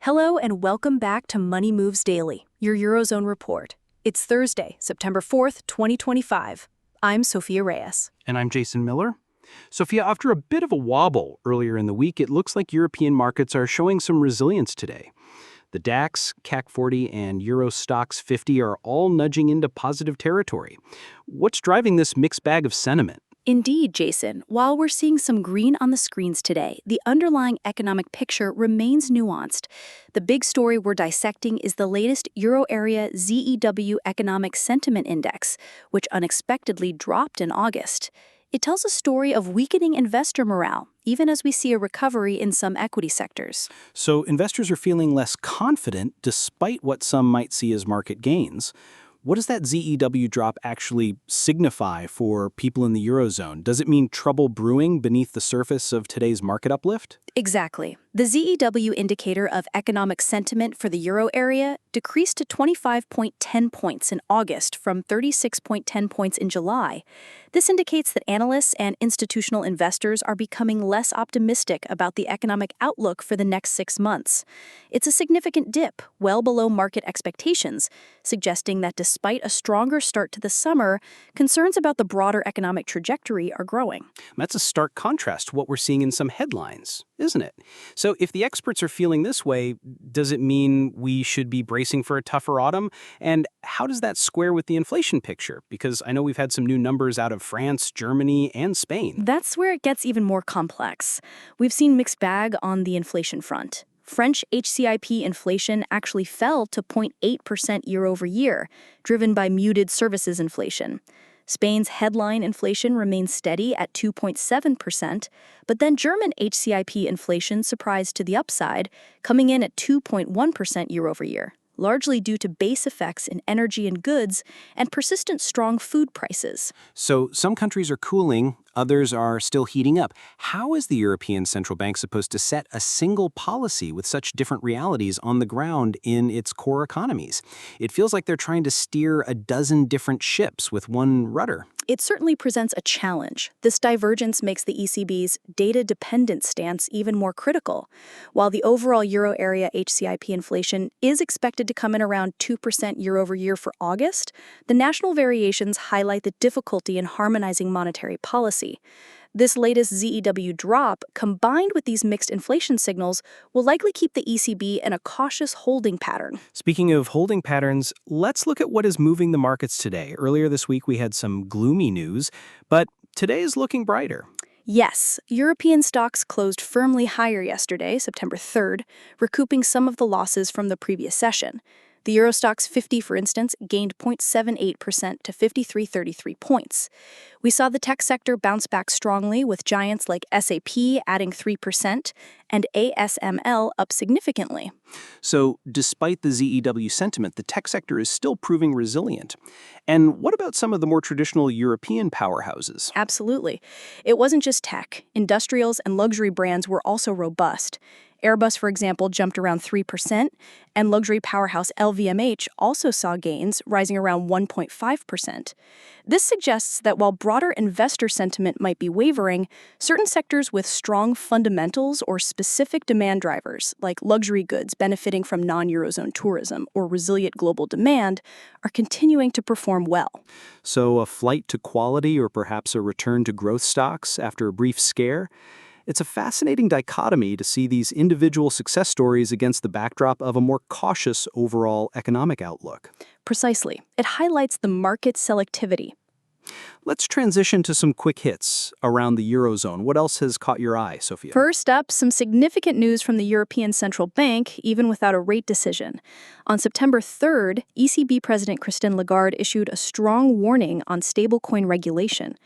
Hello and welcome back to Money Moves Daily, your Eurozone report. It's Thursday, September 4th, 2025. I'm Sophia Reyes. And I'm Jason Miller. Sophia, after a bit of a wobble earlier in the week, it looks like European markets are showing some resilience today. The DAX, CAC 40, and Euro Stoxx 50 are all nudging into positive territory. What's driving this mixed bag of sentiment? Indeed, Jason, while we're seeing some green on the screens today, the underlying economic picture remains nuanced. The big story we're dissecting is the latest Euro area ZEW Economic Sentiment Index, which unexpectedly dropped in August. It tells a story of weakening investor morale, even as we see a recovery in some equity sectors. So investors are feeling less confident despite what some might see as market gains. What does that ZEW drop actually signify for people in the Eurozone? Does it mean trouble brewing beneath the surface of today's market uplift? Exactly. The ZEW indicator of economic sentiment for the euro area decreased to 25.10 points in August from 36.10 points in July. This indicates that analysts and institutional investors are becoming less optimistic about the economic outlook for the next 6 months. It's a significant dip, well below market expectations, suggesting that despite a stronger start to the summer, concerns about the broader economic trajectory are growing. That's a stark contrast to what we're seeing in some headlines, isn't it? So if the experts are feeling this way, does it mean we should be bracing for a tougher autumn? And how does that square with the inflation picture? Because I know we've had some new numbers out of France, Germany, and Spain. That's where it gets even more complex. We've seen mixed bag on the inflation front. French HICP inflation actually fell to 0.8% year over year, driven by muted services inflation. Spain's headline inflation remains steady at 2.7%, but then German HICP inflation surprised to the upside, coming in at 2.1% year over year, largely due to base effects in energy and goods and persistent strong food prices. So some countries are cooling, others are still heating up. How is the European Central Bank supposed to set a single policy with such different realities on the ground in its core economies? It feels like they're trying to steer a dozen different ships with one rudder. It certainly presents a challenge. This divergence makes the ECB's data-dependent stance even more critical. While the overall euro area HICP inflation is expected to come in around 2% year over year for August, the national variations highlight the difficulty in harmonizing monetary policy. This latest ZEW drop, combined with these mixed inflation signals, will likely keep the ECB in a cautious holding pattern. Speaking of holding patterns, let's look at what is moving the markets today. Earlier this week, we had some gloomy news, but today is looking brighter. Yes, European stocks closed firmly higher yesterday, September 3rd, recouping some of the losses from the previous session. The Euro Stoxx 50, for instance, gained 0.78% to 5333 points. We saw the tech sector bounce back strongly, with giants like SAP adding 3% and ASML up significantly. So despite the ZEW sentiment, the tech sector is still proving resilient. And what about some of the more traditional European powerhouses? Absolutely. It wasn't just tech. Industrials and luxury brands were also robust. Airbus, for example, jumped around 3%, and luxury powerhouse LVMH also saw gains, rising around 1.5%. This suggests that while broader investor sentiment might be wavering, certain sectors with strong fundamentals or specific demand drivers, like luxury goods benefiting from non-Eurozone tourism or resilient global demand, are continuing to perform well. So a flight to quality or perhaps a return to growth stocks after a brief scare? It's a fascinating dichotomy to see these individual success stories against the backdrop of a more cautious overall economic outlook. Precisely. It highlights the market selectivity. Let's transition to some quick hits around the Eurozone. What else has caught your eye, Sophia? First up, some significant news from the European Central Bank, even without a rate decision. On September 3rd, ECB President Christine Lagarde issued a strong warning on stablecoin regulation.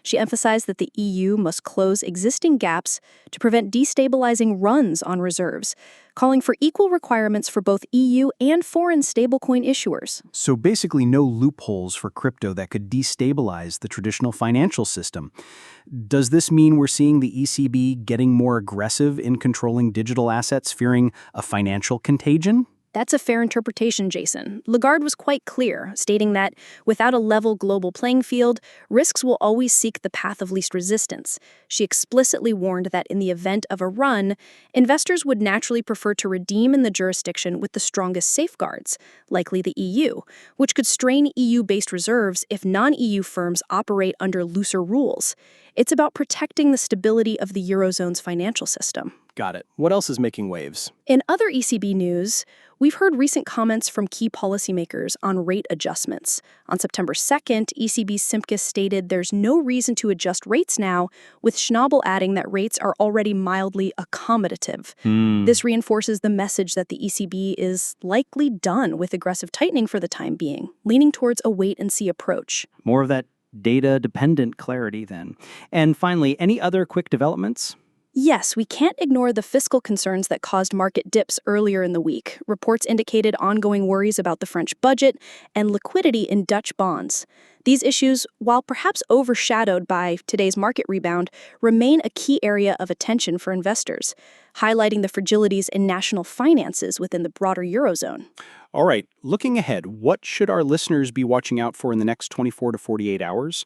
She emphasized that the EU must close existing gaps to prevent destabilizing runs on reserves, calling for equal requirements for both EU and foreign stablecoin issuers. So basically no loopholes for crypto that could destabilize the traditional financial system. Does this mean we're seeing the ECB getting more aggressive in controlling digital assets, fearing a financial contagion? That's a fair interpretation, Jason. Lagarde was quite clear, stating that without a level global playing field, risks will always seek the path of least resistance. She explicitly warned that in the event of a run, investors would naturally prefer to redeem in the jurisdiction with the strongest safeguards, likely the EU, which could strain EU-based reserves if non-EU firms operate under looser rules. It's about protecting the stability of the Eurozone's financial system. Got it. What else is making waves? In other ECB news, we've heard recent comments from key policymakers on rate adjustments. On September 2nd, ECB's Simkes stated there's no reason to adjust rates now, with Schnabel adding that rates are already mildly accommodative. This reinforces the message that the ECB is likely done with aggressive tightening for the time being, leaning towards a wait-and-see approach. More of that data-dependent clarity then. And finally, any other quick developments? Yes, we can't ignore the fiscal concerns that caused market dips earlier in the week. Reports indicated ongoing worries about the French budget and liquidity in Dutch bonds. These issues, while perhaps overshadowed by today's market rebound, remain a key area of attention for investors, highlighting the fragilities in national finances within the broader Eurozone. All right, looking ahead, what should our listeners be watching out for in the next 24 to 48 hours?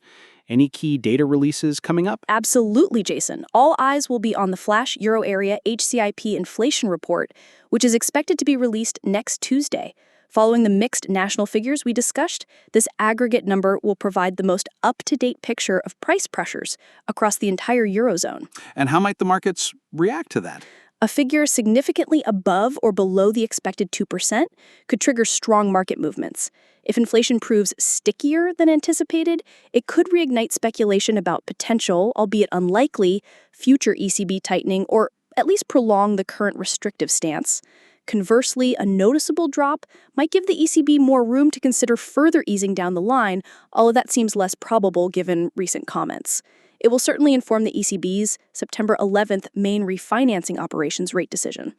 Any key data releases coming up? Absolutely, Jason. All eyes will be on the flash Euro area HICP inflation report, which is expected to be released next Tuesday. Following the mixed national figures we discussed, this aggregate number will provide the most up-to-date picture of price pressures across the entire Eurozone. And how might the markets react to that? A figure significantly above or below the expected 2% could trigger strong market movements. If inflation proves stickier than anticipated, it could reignite speculation about potential, albeit unlikely, future ECB tightening or at least prolong the current restrictive stance. Conversely, a noticeable drop might give the ECB more room to consider further easing down the line, although that seems less probable given recent comments. It will certainly inform the ECB's September 11th main refinancing operations rate decision.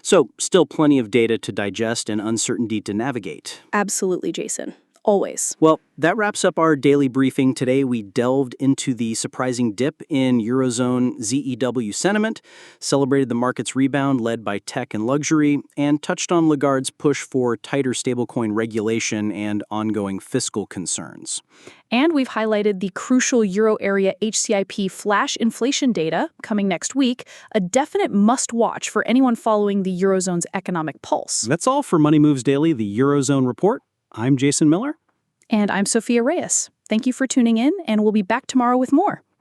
So, still plenty of data to digest and uncertainty to navigate. Absolutely, Jason. Always. Well, that wraps up our daily briefing. Today, we delved into the surprising dip in Eurozone ZEW sentiment, celebrated the market's rebound led by tech and luxury, and touched on Lagarde's push for tighter stablecoin regulation and ongoing fiscal concerns. And we've highlighted the crucial Euro area HICP flash inflation data coming next week, a definite must-watch for anyone following the Eurozone's economic pulse. That's all for Money Moves Daily, the Eurozone Report. I'm Jason Miller. And I'm Sophia Reyes. Thank you for tuning in, and we'll be back tomorrow with more.